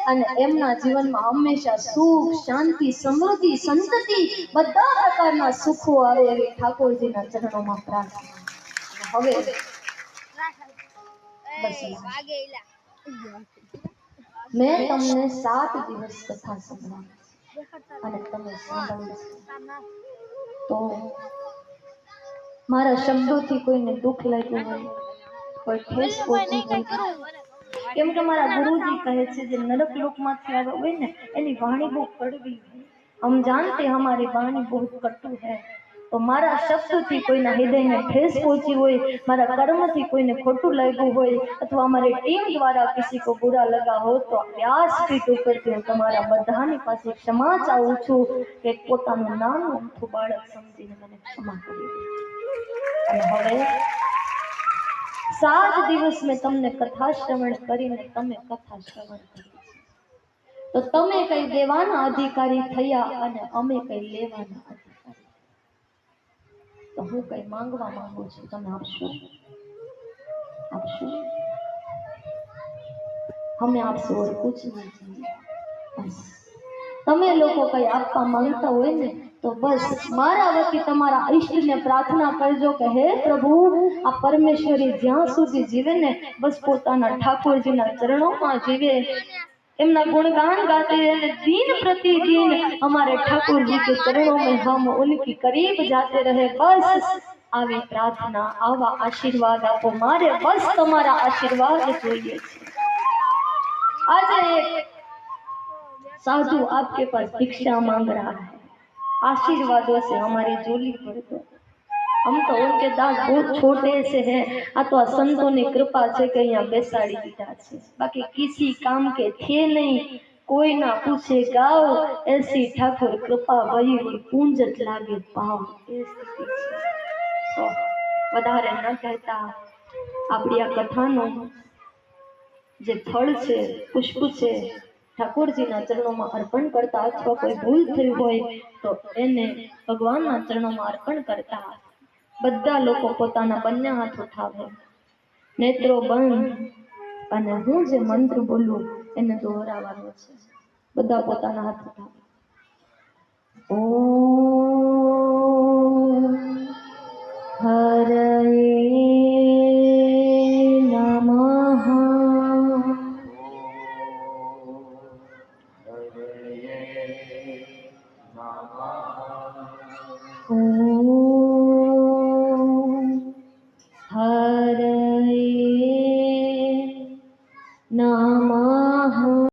અને એમના જીવનમાં હંમેશા સુખ, શાંતિ, સમૃદ્ધિ, સંતતિ બધા પ્રકારના સુખો આવે એવી ઠાકોરજીના ચરણોમાં પ્રાર્થના। હવે બસ मैं તમને 7 દિવસ કથા સંભળાવી અને તમે સાંભળી તો મારા શબ્દોથી કોઈને દુઃખ લાગ્યું હોય, કોઈ ઠેસ પહોંચી હોય, કેમ કે મારા ગુરુજી કહે છે જે નરક લોકમાંથી આવ્યા હોય ને એની વાણી બહુ કડવી હોય। हम जानते हमारी वाणी बहुत कटु है, तो मारा शब्दથી કોઈના હૃદયને ઠેસ પહોંચી હોય, મારા કર્મથી કોઈને ખોટું લાગ્યું હોય અથવા અમારી ટીમ દ્વારા किसी को बुरा लगा हो तो व्यासपीठ ઉપરથી હું તમારા બધાની પાસે ક્ષમા ચાહું છું કે પોતાનું નામ અમથું બાળક સમજીને મને ક્ષમા કરી દે। અને હવે 7 દિવસ મેં તમને કથા શ્રવણ કરીને તમે કથા શ્રવણ કરી તો તમે કઈ દેવાના અધિકારી થયા અને અમે કઈ લેવાના અધિકારી। તો હું કઈ માંગવા માંગુ છું, તમે આપશો? हमें आपसे और कुछ नहीं चाहिए, बस તમે લોકો કઈ આપવા માંગતા હોય ને તો બસ મારા વતી તમારા ઈષ્ટને પ્રાર્થના કરજો કે હે પ્રભુ આ પરમેશ્વરી જ્યાં સુધી જીવે ને બસ પોતાના ઠાકોરજીના ચરણોમાં જીવે, એમના गुणगान गाते रहे, दिन प्रतिदिन हमारे ठाकुर जी के चरणों में हम उनकी करीब जाते रहे। बस आवी प्रार्थना, आवा आशीर्वाद आपो मारे, बस तुम्हारा आशीर्वाद चाहिए। आज एक साधु आपके पास भिक्षा मांग रहा है, आशीर्वादों से हमारी झोली भर दो। हम तो उनके दास बहुत छोटे से हैं, आ तो संतों ने कृपा से कि यहाँ बेसाड़ी दीधा छे, बाकी किसी काम के थे नहीं, कोई ना पूछे गाओ, ऐसी ठाकुर कृपा वही पूंजत लागे पाव। तो વધારે ન કહેતા આપણી આ કથાનો જે ફળ છે, પુષ્પ છે, ઠાકોરજીના ચરણોમાં અર્પણ કરતા અથવા કોઈ ભૂલ થઈ હોય તો એને ભગવાનના ચરણોમાં અર્પણ કરતા બધા લોકો પોતાના બંને હાથ ઉઠાવે, નેત્રો બંધ અને હું જે મંત્ર બોલું એને દોહરાવવાનો છે। બધા પોતાના હાથ ઉઠાવે। ઓમ